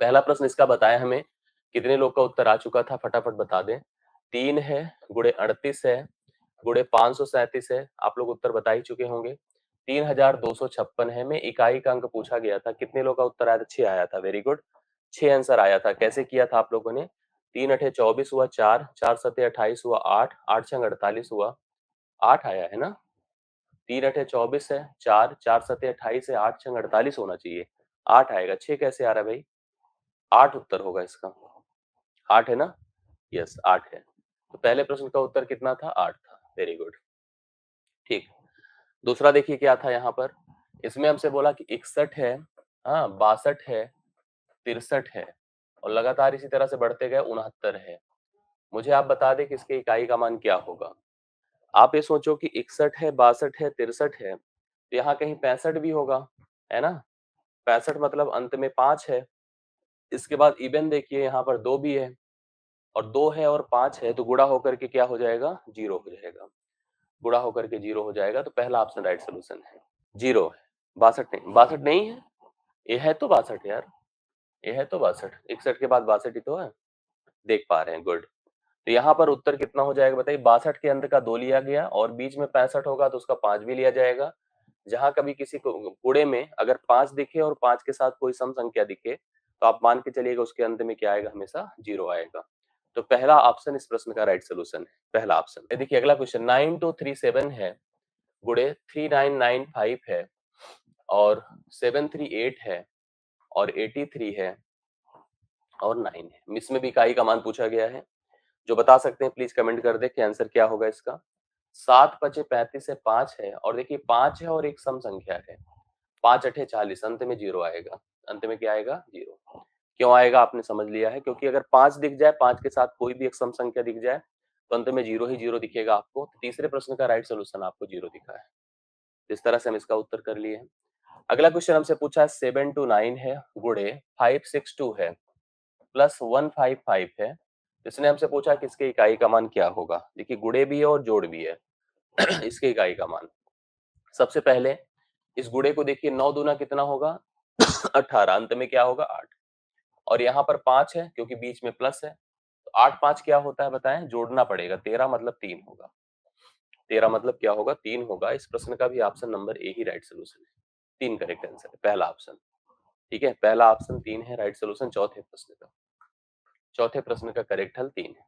पहला प्रश्न इसका बताया हमें, कितने लोग का उत्तर आ चुका था फटाफट बता दें। 3 है, गुणे 38 है, गुणे 537 है, आप लोग उत्तर बता ही चुके होंगे। 3256 है, में इकाई का अंक पूछा गया था, कितने लोग का उत्तर आया था? 6 आया था, वेरी गुड, 6 आंसर आया था। कैसे किया था आप लोगों ने? 3 अठे 24 हुआ, 4 4 सते 28 हुआ, 8 8 छंग 48 हुआ, 8 आया है ना। 3 अठे 24 है, 4 4 सते 28 है, 8 छंग 48 होना चाहिए, 8 आएगा, 6 कैसे आ रहा है भाई? 8 उत्तर होगा इसका, 8 है ना, यस 8 है। तो पहले प्रश्न का उत्तर कितना था? 8 था, वेरी गुड, ठीक। दूसरा देखिए क्या था यहाँ पर, इसमें हमसे बोला कि 61 है, हाँ 62 है, 63 है, और लगातार इसी तरह से बढ़ते गए 69 है। मुझे आप बता दें कि इसके इकाई का मान क्या होगा। आप ये सोचो कि 61 है, 62 है, 63 है, तो यहाँ कहीं 65 भी होगा, है ना। 65 मतलब अंत में 5 है। इसके बाद इवन देखिए यहाँ पर 2 भी है, और 2 है और 5 है, तो गुणा होकर के क्या हो जाएगा? 0 हो जाएगा। गुणा होकर के 0 हो जाएगा, तो पहला ऑप्शन राइट सोल्यूशन है। 0 है, 62 नहीं, 62 नहीं है, ये है तो 62 यार, ये है तो 62, 61 के बाद 62 ही तो है, देख पा रहे हैं, गुड। तो यहाँ पर उत्तर कितना हो जाएगा बताइए? 62 के अंत का 2 लिया गया, और बीच में 65 होगा तो उसका 5 भी लिया जाएगा। जहां कभी किसी को गुणे में अगर 5 दिखे और 5 के साथ कोई सम संख्या दिखे, तो आप मान के चलिएगा उसके अंत में क्या आएगा? हमेशा 0 आएगा। तो पहला ऑप्शन इस प्रश्न का राइट सोल्यूशन है, पहला ऑप्शन। देखिए अगला क्वेश्चन, 9237 है, गुणे 3995 है, और 738 है, और 83 है, और 9 है। इसमें भी इकाई का मान पूछा गया है। जो बता सकते हैं प्लीज कमेंट कर दे कि आंसर क्या होगा इसका। 7 पचे 35 है, 5 है, और देखिए 5 है और एक सम संख्या है, 5 अठे 40, अंत में 0 आएगा। अंत में क्या आएगा? 0। क्यों आएगा आपने समझ लिया है, क्योंकि अगर 5 दिख जाए, 5 के साथ कोई भी एक सम संख्या दिख जाए, तो अंत में 0 ही 0 दिखेगा आपको। तो तीसरे प्रश्न का राइट सोल्यूशन आपको 0 दिखा है। इस तरह से हम इसका उत्तर कर लिए हैं। अगला क्वेश्चन हमसे पूछा है, 729 है, गुणे 562 है, प्लस 155 है। इसने हमसे पूछा कि इसके इकाई का मान क्या होगा। देखिए गुणे भी है और जोड़ भी है। इसके इकाई का मान, सबसे पहले इस गुणे को देखिए, 9 दूना कितना होगा? 18, अंत में क्या होगा? 8, और यहाँ पर 5 है क्योंकि बीच में प्लस है, तो 8 5 क्या होता है बताएं? जोड़ना पड़ेगा, 13 मतलब 3 होगा। 13 मतलब क्या होगा? 3 होगा। इस प्रश्न का भी option number A he right solution है, 3 करेक्ट आंसर है, पहला ऑप्शन। ठीक है, पहला ऑप्शन 3 है राइट सोल्यूशन चौथे प्रश्न का। चौथे प्रश्न का करेक्ट हल 3 है,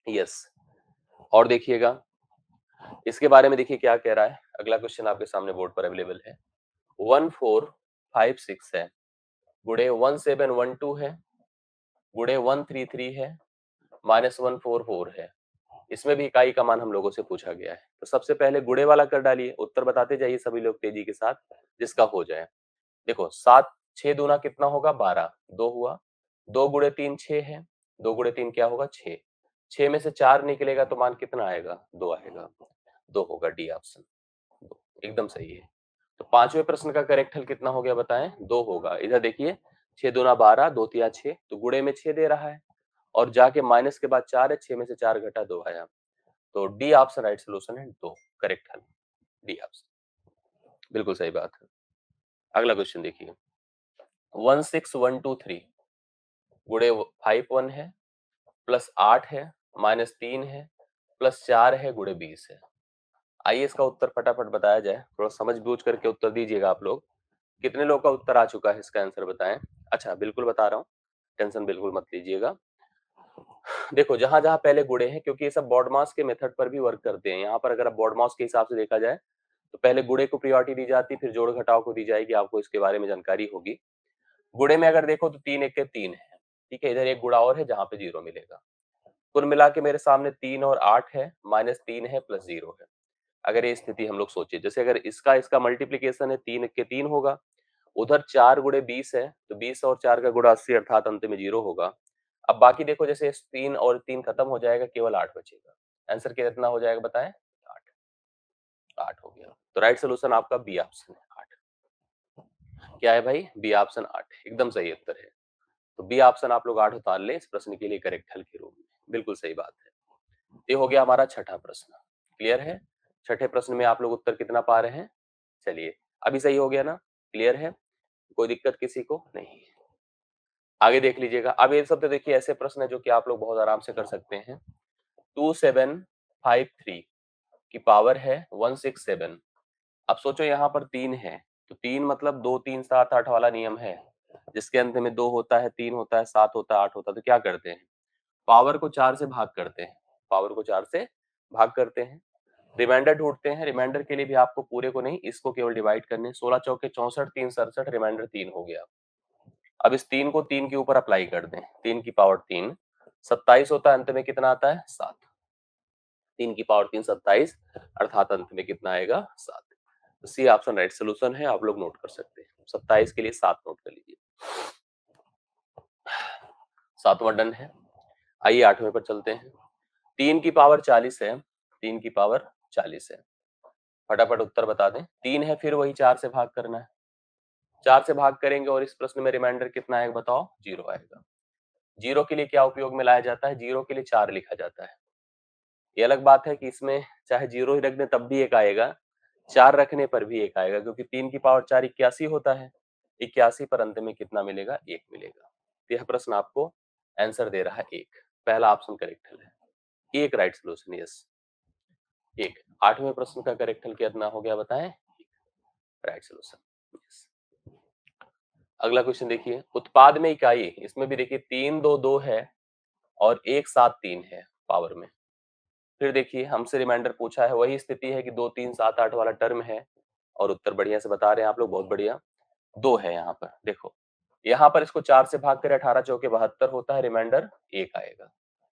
यस। और देखिएगा इसके बारे में, देखिए क्या कह रहा है। अगला क्वेश्चन आपके सामने बोर्ड पर अवेलेबल है। 1456 है, गुणे 1712 है, गुणे 133 है, माइनस 144 है। इसमें भी इकाई का मान हम लोगों से पूछा गया है। तो सबसे पहले गुणे वाला कर डालिए, उत्तर बताते जाइए सभी लोग तेजी के साथ, जिसका हो जाए। देखो 7 6 दूना कितना होगा? 12, 2 हुआ, 2 गुणे 3 6 है, 2 गुणे 3 क्या होगा? 6, 6 में से 4 निकलेगा तो मान कितना आएगा? 2 आएगा, 2 होगा, डी ऑप्शन, 2 एकदम सही है। तो पांचवें प्रश्न का करेक्ट हल कितना हो गया बताएं? 2 होगा। इधर देखिए 6 दूना 12, 2 तिया 6, तो गुणे में 6 दे रहा है, और जाके माइनस के बाद 4 है, 6 में से 4 घटा 2 आया। तो डी ऑप्शन राइट सोल्यूशन है, 2 करेक्ट हल, डी ऑप्शन, बिल्कुल सही बात है। अगला क्वेश्चन देखिए, 16123 गुणे 51 है, प्लस 8 है, माइनस 3 है, प्लस 4 है, गुणे 20 है। आइए इसका उत्तर फटाफट बताया जाए, थोड़ा समझ बूझ करके उत्तर दीजिएगा आप लोग। कितने लोग का उत्तर आ चुका है, इसका आंसर बताएं। अच्छा बिल्कुल बता रहा हूँ, टेंशन बिल्कुल मत लीजिएगा। देखो जहां जहां पहले गुणे हैं, क्योंकि ये सब बॉडमास के मेथड पर भी वर्क करते हैं। यहाँ पर अगर आप बॉडमास के हिसाब से देखा जाए, तो पहले गुणे को प्रियोरिटी दी जाती, फिर जोड़ घटाव को दी जाएगी। आपको इसके बारे में जानकारी होगी। गुणे में अगर देखो तो 3 1 के 3 है, ठीक है, इधर एक गुणा और है जहां पे 0 मिलेगा। कुल मिला के मेरे सामने 3 और 8 है, माइनस 3 है, प्लस 0 है। अगर ये स्थिति हम लोग सोचे, जैसे अगर इसका इसका मल्टीप्लीकेशन है, 3 1 के 3 होगा, उधर 4 गुणे 20 है, तो 20 और 4 का गुणा 80, अर्थात अंत में 0 होगा। अब बाकी देखो, जैसे 3 और 3 खत्म हो जाएगा, केवल 8 बचेगा। आंसर कितना हो जाएगा बताएं? 8, 8 हो गया। तो राइट सोल्यूशन आपका बी ऑप्शन है, 8। क्या है भाई? बी ऑप्शन 8 एकदम सही उत्तर है। तो बी ऑप्शन आप लोग 8 उतार ले इस प्रश्न के लिए करेक्ट हल के रूप में, बिल्कुल सही बात है। ये हो गया हमारा छठा प्रश्न, क्लियर है। छठे प्रश्न में आप लोग उत्तर कितना पा रहे हैं? चलिए, अभी सही हो गया ना? क्लियर है, कोई दिक्कत किसी को नहीं? आगे देख लीजिएगा। अब ये सब तो देखिए ऐसे प्रश्न है जो कि आप लोग बहुत आराम से कर सकते हैं। 2753 की पावर है 167। अब सोचो यहाँ पर 3 है, तो 3 मतलब 2 3 7 8 वाला नियम है, जिसके अंत में 2 होता है, 3 होता है, 7 होता है, 8 होता है। तो क्या करते हैं, पावर को 4 से भाग करते हैं, पावर को 4 से भाग करते हैं। रिमाइंडर ढूंढते हैं। रिमाइंडर के लिए भी आपको पूरे को नहीं, इसको केवल डिवाइड करने। 16 चौके 64, 3 67, रिमाइंडर 3 हो गया। अब इस 3 को 3 के ऊपर अप्लाई कर दें, 3 की पावर 3 27 होता है, अंत में कितना आता है 7। 3 की पावर 3 27, अर्थात अंत में कितना आएगा 7। तो सी ऑप्शन राइट सोल्यूशन है, आप लोग नोट कर सकते हैं। 27 के लिए 7 नोट कर लीजिए। 7वां डन है। आइए 8वें पर चलते हैं। 3 की पावर 40 है, 3 की पावर 40 है। फटाफट उत्तर बता दें। 3 है, फिर वही 4 से भाग करना है। 4 से भाग करेंगे और इस प्रश्न में रिमाइंडर कितना आएगा बताओ, 0 आएगा। 0 के लिए क्या उपयोग में लाया जाता है, 0 के लिए 4 लिखा जाता है। ये अलग बात है कि इसमें चाहे 0 ही रख दें तब भी एक आएगा, 4 रखने पर भी एक आएगा, क्योंकि 3 की पावर 4 81 होता है। 81 पर अंत में कितना मिलेगा, 1 मिलेगा। तो यह प्रश्न आपको आंसर दे रहा है 1। पहला ऑप्शन करेक्ट है, 1 राइट सोल्यूशन। यस, 1। 8वें प्रश्न का करेक्ट हल कितना हो गया बताएं, राइट सोल्यूशन। यस। अगला क्वेश्चन देखिए, उत्पाद में इकाई, इसमें भी देखिए 3 2 2 है और 1 7 3 है पावर में। फिर देखिए हमसे रिमाइंडर पूछा है, वही स्थिति है कि 2 3 7 8 वाला टर्म है और उत्तर बढ़िया से बता रहे हैं आप लोग, बहुत बढ़िया। 2 है यहाँ पर, देखो यहाँ पर इसको 4 से भाग कर 18 चौके 72 होता है, रिमाइंडर 1 आएगा।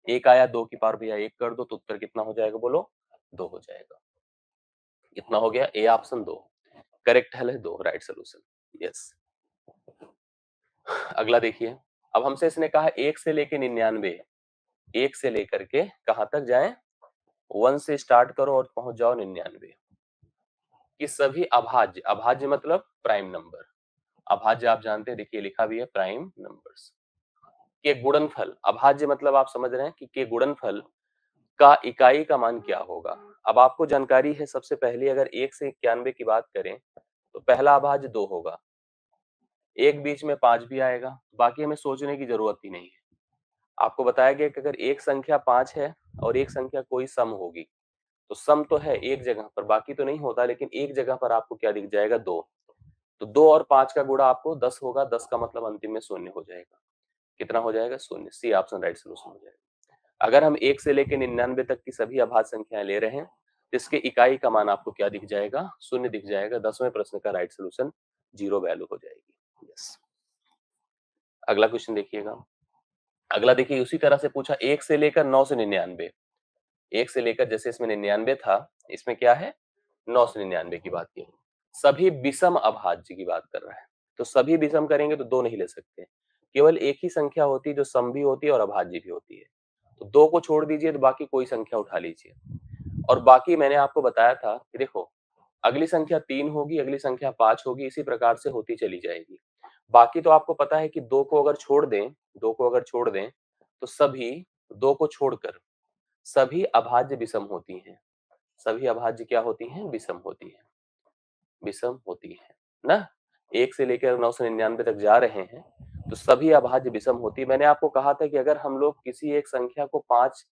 1 आया, 2 की पावर भैया 1 कर दो तो उत्तर कितना हो जाएगा बोलो, 2 हो जाएगा। कितना हो गया, ए ऑप्शन 2 करेक्ट हल है, 2 राइट सोल्यूशन। यस। अगला देखिए, अब हमसे इसने कहा 1 से लेके 99, 1 से लेकर के कहां तक जाएं, 1 से स्टार्ट करो और पहुंच जाओ 99 कि सभी अभाज्य, अभाज्य मतलब प्राइम नंबर, अभाज्य आप जानते हैं, देखिए लिखा भी है प्राइम नंबर्स के गुणनफल। अभाज्य मतलब आप समझ रहे हैं कि के गुणनफल का इकाई का मान क्या होगा। अब आपको जानकारी है, सबसे पहले अगर 1 से 91 की बात करें तो पहला अभाज्य 2 होगा, एक बीच में 5 भी आएगा, बाकी हमें सोचने की जरूरत ही नहीं है। आपको बताया गया कि अगर एक संख्या 5 है और एक संख्या कोई सम होगी, तो सम तो है एक जगह पर, बाकी तो नहीं होता, लेकिन एक जगह पर आपको क्या दिख जाएगा, 2। तो 2 और 5 का गुणा आपको 10 होगा, 10 का मतलब अंतिम में शून्य हो जाएगा। कितना हो जाएगा, शून्य। सी ऑप्शन राइट सोल्यूशन हो जाएगा। अगर हम 1 से लेकर 99 तक की सभी अभाज्य संख्याएं ले रहे हैं तो इसके इकाई का मान आपको क्या दिख जाएगा, शून्य दिख जाएगा। 10वें प्रश्न का राइट सोल्यूशन 0 वैल्यू हो जाएगी। यस। अगला क्वेश्चन देखिएगा। अगला देखिए उसी तरह से पूछा, 1 से लेकर 9 से 99। 1 से लेकर, जैसे इसमें 99 था, इसमें क्या है 9 से 99 की बात की। सभी विषम अभाज्य की बात कर रहा है, तो सभी विषम करेंगे तो 2 नहीं ले सकते, केवल एक ही संख्या होती है जो सम भी होती है और अभाज्य भी होती है। तो 2 को छोड़ दीजिए तो बाकी कोई संख्या उठा लीजिए। और बाकी मैंने आपको बताया था कि देखो, अगली संख्या 3 होगी, अगली संख्या 5 होगी, इसी प्रकार से होती चली जाएगी। बाकी तो आपको पता है कि 2 को अगर छोड़ दें, 2 को अगर छोड़ दें तो सभी 2 को छोड़कर सभी अभाज्य विषम होती हैं। सभी अभाज्य क्या होती हैं, विषम होती हैं, विषम होती है ना। 1 से लेकर 9 से 99 तक जा रहे हैं तो सभी अभाज्य विषम होती है। मैंने आपको कहा था कि अगर हम लोग किसी एक संख्या को 5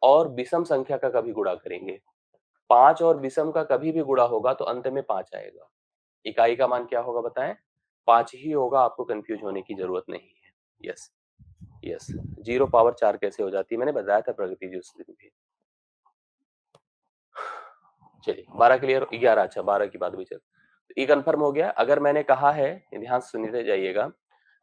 और विषम संख्या का कभी गुणा करेंगे, 5 और विषम का कभी भी गुणा होगा तो अंत में 5 आएगा। इकाई का मान क्या होगा बताएं, 5 ही होगा, आपको कंफ्यूज होने की जरूरत नहीं है। Yes, yes. 0 पावर 4 कैसे हो जाती है, मैंने बताया था प्रगति जी उस दिन भी। चलिए 12 क्लियर, 11, अच्छा 12 की बात भी चल। ये कंफर्म हो गया। अगर मैंने कहा है, ध्यान से सुनते जाइएगा,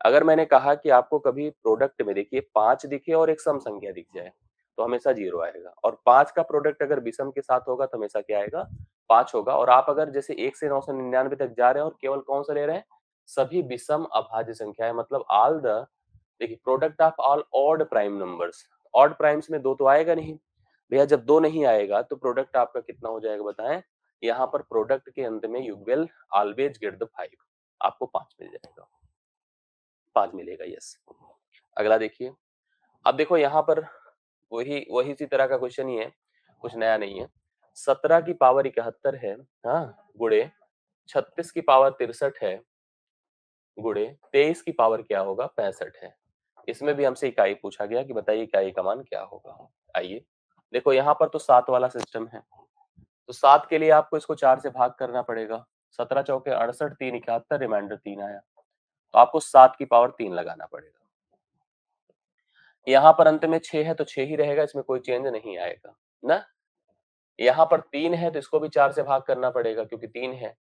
अगर मैंने कहा कि आपको कभी प्रोडक्ट में देखिए 5 दिखे और एक सम संख्या दिख जाए तो हमेशा 0 आएगा, और 5 का प्रोडक्ट अगर विषम के साथ होगा तो हमेशा क्या आएगा, 5 होगा। और आप अगर जैसे 1 से 999 तक जा रहे हैं और केवल कौन सा ले रहे हैं, सभी विषम अभाज्य संख्याएं, मतलब ऑल द, देखिए product of all odd prime numbers. Odd primes में 2 तो आएगा नहीं भैया, जब 2 नहीं आएगा तो प्रोडक्ट आपका कितना हो जाएगा बताएं। यहाँ पर प्रोडक्ट के अंत में you will always get the 5, आपको 5 मिल जाएगा, 5 मिलेगा। यस। अगला देखिए, अब देखो यहाँ पर वही वही इसी तरह का क्वेश्चन ही है, कुछ नया नहीं है। 17 की पावर 71 है, हाँ, गुणे 36 की पावर 63 है, गुणे 23 की पावर क्या होगा 65 है। इसमें भी हमसे इकाई पूछा गया कि बताइए इकाई का मान क्या होगा। आइए देखो यहाँ पर तो 7 वाला सिस्टम है, तो 7 के लिए आपको इसको 4 से भाग करना पड़ेगा। 17 चौके 68, 3 71, रिमाइंडर 3 आया, तो आपको 7 की पावर 3 लगाना पड़ेगा। यहाँ पर अंत में 6 है तो 6 ही रहेगा, इसमें कोई चेंज नहीं आएगा ना। यहाँ पर 3 है तो इसको भी 4 से भाग करना पड़ेगा क्योंकि 3 है,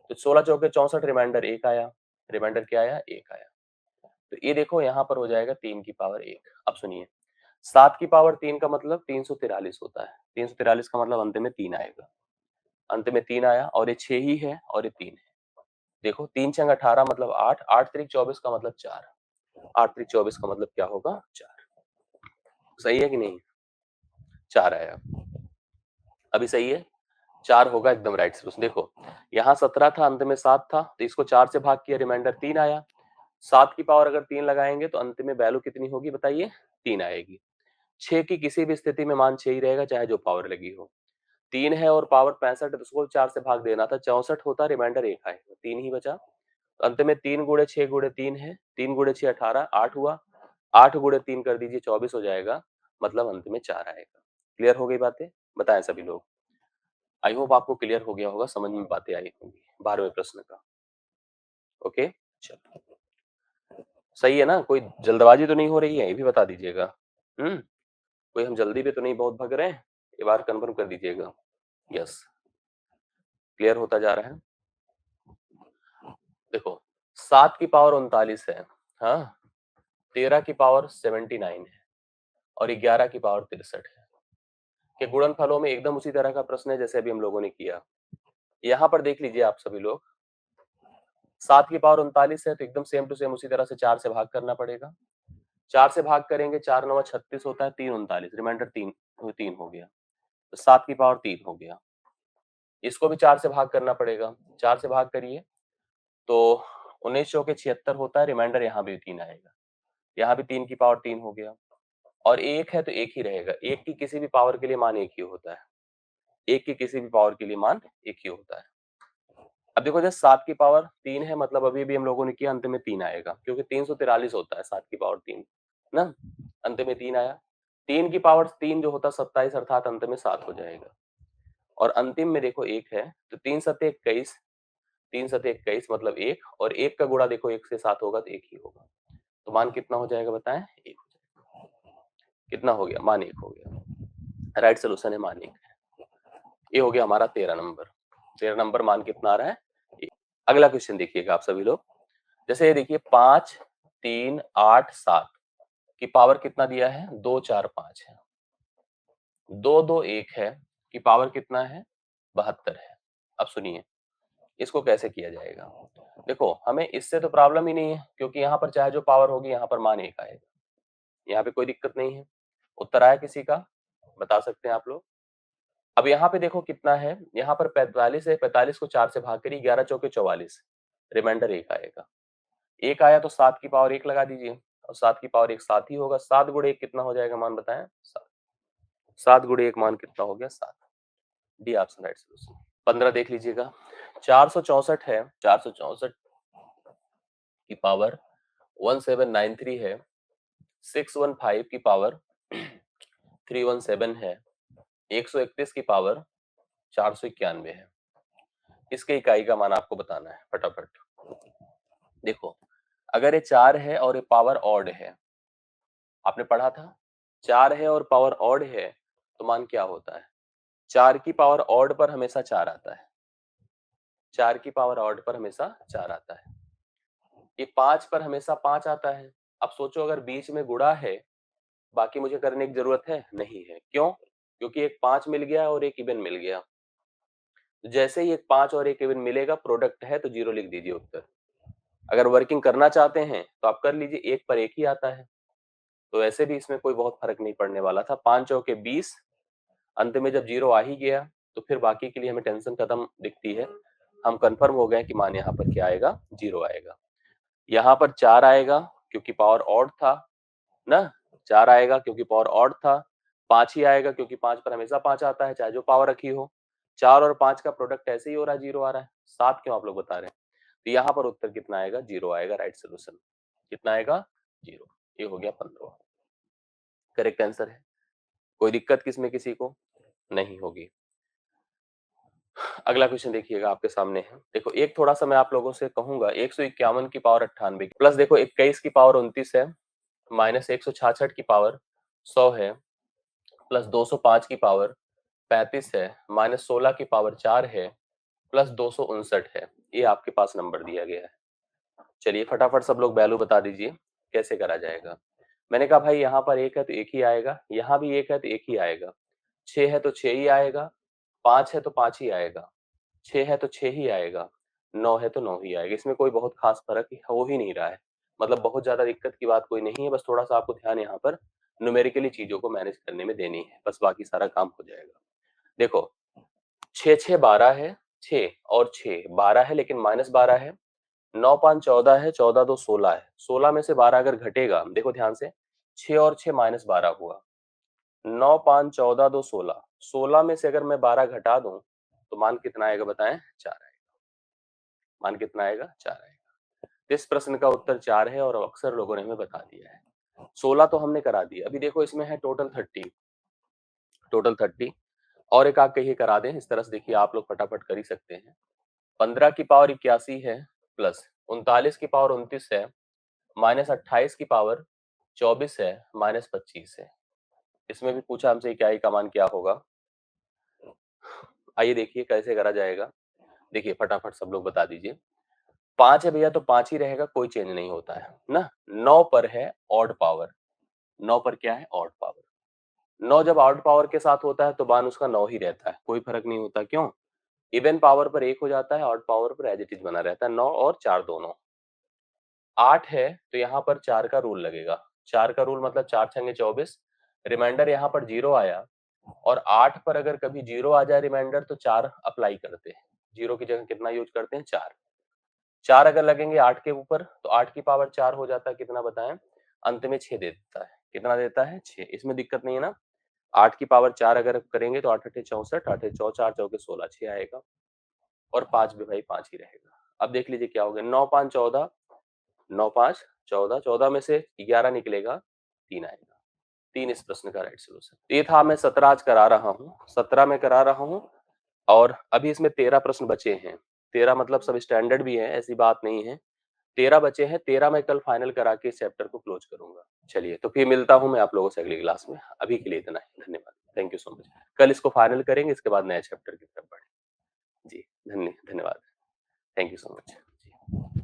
तो 16 चौके 64, रिमाइंडर 1 आया। रिमाइंडर क्या आया? 1 आया। तो ये देखो यहाँ पर हो जाएगा 3 की पावर 1। अब सुनिए, 7 की पावर 3 का मतलब 343 होता है। 343 का मतलब अंत में 3 आएगा। अंत में 3 आया और ये 6 ही है और ये 3 है। देखो 3 छंग 18 मतलब 8, 8 त्रिक 24 का मतलब 4, 8 त्रिक 24 का मतलब क्या होगा? 4। सही है कि नहीं? 4 आया। अभी सही है? 4 होगा एकदम राइट सॉल्यूशन। देखो यहाँ 17 था, अंत में 7 था, तो इसको 4 से भाग किया, रिमाइंडर 3 आया। 7 की पावर अगर 3 लगाएंगे तो अंत में वैल्यू कितनी होगी बताइए? 3 आएगी। 6 की किसी भी स्थिति में मान 6 ही रहेगा, चाहे जो पावर लगी हो। 3 है और पावर 65 है, तो उसको 4 से भाग देना था, 64 होता, रिमाइंडर 1 आएगा, 3 ही बचा। अंत में 3 गुणे 6 गुणे 3 है, 3 गुणे 6 18, 8 हुआ, 8 गुणे 3 कर दीजिए 24 हो जाएगा, मतलब अंत में 4 आएगा। क्लियर हो गई बातें? बताएं सभी लोग। आई होप आपको क्लियर हो गया होगा, समझ में बातें आई होंगी 12वें प्रश्न का। ओके, चलो सही है ना? कोई जल्दबाजी तो नहीं हो रही है, ये भी बता दीजिएगा। कोई हम जल्दी पे तो नहीं बहुत भग रहे हैं? ये बार कन्फर्म कर दीजिएगा। यस, क्लियर होता जा रहा है। देखो 7 की पावर 39 है, हाँ, 13 की पावर 79 है और 11 की पावर 63 है। के गुणनफलों में एकदम उसी तरह का प्रश्न है जैसे अभी हम लोगों ने किया। यहाँ पर देख लीजिए आप सभी लोग, 7 की पावर 39 है तो एकदम सेम टू सेम उसी तरह से 4 से भाग करना पड़ेगा। 4 से भाग करेंगे, 4 9 36 होता है, 3 39, रिमाइंडर 3, 3 हो गया, तो 7 की पावर 3 हो गया। इसको भी 4 से भाग करना पड़ेगा, 4 से भाग करिए तो 19 चौके 76 होता है, रिमाइंडर यहाँ भी 3 आएगा, यहाँ भी 3 की पावर 3 हो गया। और 1 है तो 1 ही रहेगा, 1 की किसी भी पावर के लिए मान 1 ही होता है, 1 की किसी भी पावर के लिए मान 1 ही होता है। अब देखो जब 7 की पावर 3 है मतलब अभी भी हम लोगों ने किया, अंत में 3 आएगा क्योंकि 343 होता है 7 की पावर 3 ना, अंत में 3 आया। 3 की पावर 3 जो होता है 27, अर्थात अंत में 7 हो जाएगा। और अंतिम में देखो 1 है तो 3 सत्ते 21, 3 सत्ते 21 मतलब 1, और 1 का गुणा देखो 1 से 7 होगा तो 1 ही होगा, तो मान कितना हो जाएगा बताएं? 1 हो जाएगा। कितना हो गया? मान 1 हो गया। राइट सोल्यूशन है मान 1 है। ये हो गया हमारा 13 नंबर। 13 नंबर मान कितना आ रहा है? 1। अगला क्वेश्चन देखिएगा आप सभी लोग, जैसे ये देखिए 5 3 8 7 की पावर कितना दिया है? 2 4 5 है। 2 2 1 है की पावर कितना है? 72 है। अब सुनिए इसको कैसे किया जाएगा। देखो हमें इससे तो प्रॉब्लम ही नहीं है क्योंकि यहाँ पर चाहे जो पावर होगी यहाँ पर मान 1 आएगा, यहाँ पे कोई दिक्कत नहीं है। उत्तर आया किसी का? बता सकते हैं आप लोग। अब यहाँ पे देखो कितना है, यहाँ पर 45 है, 45 को 4 से भाग करिए, 11 चौके 44, रिमाइंडर 1 आएगा। 1 आया तो 7 की पावर 1 लगा दीजिए, और 7 की पावर 1 7 ही होगा। 7 गुणे 1 कितना हो जाएगा मान बताएं? 7। 7 गुणे 1 मान कितना हो गया? 7। D option right solution. 15 देख लीजिएगा, 464 है, 464 की पावर 1793 है, 615 की पावर 317 है, 131 की पावर 491 है। इसके इकाई का मान आपको बताना है फटाफट। देखो अगर ये 4 है और ये पावर ऑड है, आपने पढ़ा था 4 है और पावर ऑड है तो मान क्या होता है? 4 की पावर ऑड पर हमेशा 4 आता है, 4 की पावर ऑड पर हमेशा 4 आता है। ये 5 पर हमेशा 5 आता है। अब सोचो अगर बीच में गुणा है, बाकी मुझे करने की जरूरत है नहीं है, क्यों? क्योंकि एक 5 मिल गया और एक इवन मिल गया। जैसे ही एक 5 और एक इवन मिलेगा, प्रोडक्ट है तो 0 लिख दीजिए उत्तर। अगर वर्किंग करना चाहते हैं तो आप कर लीजिए, 1 पर 1 ही आता है, तो ऐसे भी इसमें कोई बहुत फर्क नहीं पड़ने वाला था। 5 चौके 20, अंत में जब 0 आ ही गया तो फिर बाकी के लिए हमें टेंशन खत्म दिखती है। हम कंफर्म हो गए कि मान यहाँ पर क्या आएगा? 0 आएगा। यहाँ पर 4 आएगा क्योंकि पावर ऑड था ना, 4 आएगा क्योंकि पावर ऑड था, 5 ही आएगा क्योंकि 5 पर हमेशा 5 आता है चाहे जो पावर रखी हो। 4 और 5 का प्रोडक्ट ऐसे ही हो रहा है, 0 आ रहा है। 7 क्यों आप लोग बता रहे हैं? तो यहाँ पर उत्तर कितना आएगा? 0 आएगा, राइट सोल्यूशन। कितना आएगा? 0। ये हो गया 15। करेक्ट आंसर है। कोई दिक्कत किसमें किसी को नहीं होगी। अगला क्वेश्चन देखिएगा आपके सामने है। देखो एक थोड़ा सा मैं आप लोगों से कहूंगा, 151 की पावर 98 प्लस देखो 21 की पावर 29 है, माइनस 166 की पावर 100 है, प्लस 205 की पावर 35 है, माइनस 16 की पावर 4 है, प्लस 259 है। ये आपके पास नंबर दिया गया है। चलिए फटाफट सब लोग वैल्यू बता दीजिए कैसे करा जाएगा। मैंने कहा भाई यहाँ पर एक है तो एक ही आएगा, यहाँ भी एक है तो एक ही आएगा, 6 है तो 6 ही आएगा, 5 है तो 5 ही आएगा, 6 है तो 6 ही आएगा, 9 है तो 9 ही आएगा। इसमें कोई बहुत खास फर्क हो ही नहीं रहा है, मतलब बहुत ज्यादा दिक्कत की बात कोई नहीं है। बस थोड़ा सा आपको ध्यान यहाँ पर न्यूमेरिकली चीजों को मैनेज करने में देनी है, बस बाकी सारा काम हो जाएगा। देखो 6 6 12 है, 6 और 6 12 है लेकिन माइनस 12 है, 9 5 14 है, 14 2 16 है, 16 में से 12 अगर घटेगा, देखो ध्यान से, 6 और 6 माइनस 12 हुआ, 9 5 14 2 16, 16 में से अगर मैं 12 घटा दूं तो मान कितना आएगा बताएं? 4 आएगा। मान कितना आएगा? 4 आएगा। तो इस प्रश्न का उत्तर 4 है और अक्सर लोगों ने हमें बता दिया है। 16 तो हमने करा दिया। अभी देखो इसमें है टोटल 30, टोटल 30 और एक आग कहिए करा दें। इस तरह से देखिए आप लोग फटाफट कर ही सकते हैं। 15 की पावर 81 है, प्लस 39 की पावर 29 है, माइनस 28 की पावर 24 है, माइनस 25 है। इसमें भी पूछा हमसे क्या ही का मान क्या होगा। आइए देखिए कैसे करा जाएगा। देखिए फटाफट सब लोग बता दीजिए। 5 है भैया तो 5 ही रहेगा, कोई चेंज नहीं होता है ना। 9 पर है ऑड पावर, 9 पर क्या है? Odd power. 9 जब ऑड पावर के साथ होता है तो मान उसका 9 ही रहता है, कोई फर्क नहीं होता। क्यों? इवन पावर पर 1 हो जाता है, ऑड पावर पर एज इट इज बना रहता है। 9 और 4 दोनों। 8 है तो यहाँ पर 4 का रूल लगेगा। 4 का रूल मतलब 4 छंगे 24, रिमाइंडर यहाँ पर 0 आया, और 8 पर अगर कभी 0 आ जाए रिमाइंडर तो 4 अप्लाई करते हैं। 0 की जगह कितना यूज करते हैं? 4। 4 अगर लगेंगे 8 के ऊपर तो 8 की पावर 4 हो जाता है, कितना बताएं? अंत में 6 दे देता है। कितना देता है? 6। इसमें दिक्कत नहीं है ना। 8 की पावर 4 अगर करेंगे तो 8 8 64, 8 4 4 चौके 16, 6 आएगा, और 5 भी भाई 5 ही रहेगा। अब देख लीजिए क्या हो गया। 9 5 14, 9 5 14, 14 में से 11 निकलेगा, 3 आएगा। 3 इस प्रश्न का राइट सोल्यूशन। ये था। मैं 17 आज करा रहा हूँ, 17 में करा रहा हूँ, और अभी इसमें 13 प्रश्न बचे हैं। 13 मतलब सब स्टैंडर्ड भी है, ऐसी बात नहीं है। 13 बचे हैं, 13 मैं कल फाइनल करा के इस चैप्टर को क्लोज करूंगा। चलिए तो फिर मिलता हूं मैं आप लोगों से अगली क्लास में। अभी के लिए इतना ही, धन्यवाद, थैंक यू सो मच। कल इसको फाइनल करेंगे, इसके बाद नए चैप्टर की तरफ बढ़ेंगे। जी धन्यवाद, थैंक यू सो मच।